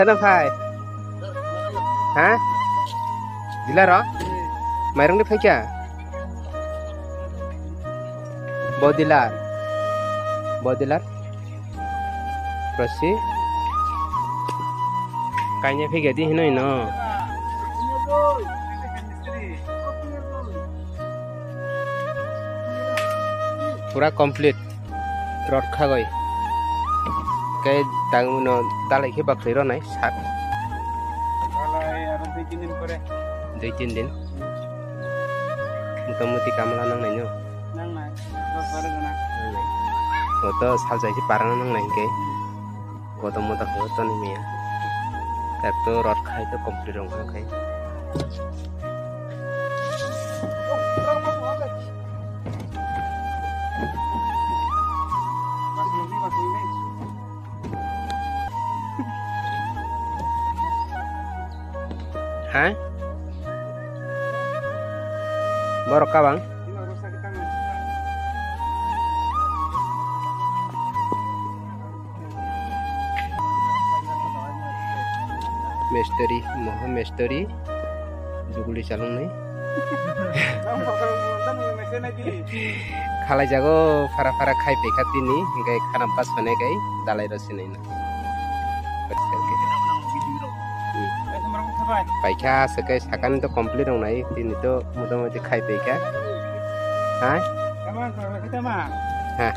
Sana phai, hả? Dila ro? Mày đang đi phai kya? Bodilar, bodilar. Prosi. Kayaknya phai gadi hino ino. Pura complete. Rot kha goi. Cái tang nó ta lại cái bạc khởi đó này sạc. Dây chín đến. Muti kamala nang này nhá. Nang này, rồi nang. Có to sao giải cái parang nang này cái. Có to muta có to này mía. Cái to rot khai to complete rong khai. Hah? Borok ka bang? Misteri, moho misteri, juguli calung nih. Kalau jago para khai pekat ini, gay karam pas mana gay, dalai rosin ini. Paika sekai sakan itu komplit dong naik ini tuh mudah-mudahan khai paika. Hah? Kita mah. Hah?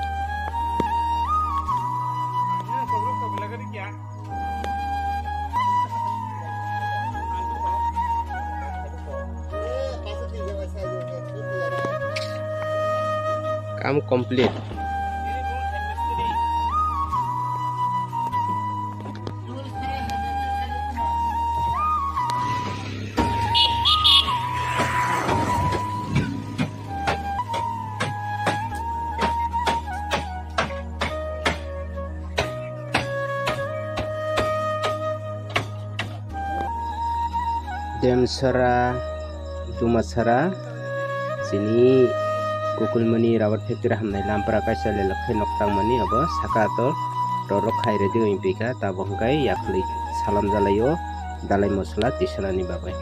Kamu komplit. Demsara Dumasara sini kukulmani rubber factory hamnai lampara kaisa le lakhai noktang mani abo sakato rorok khai ready impika tabongkai yakli salam jalayo dalai mosla tisalani babai.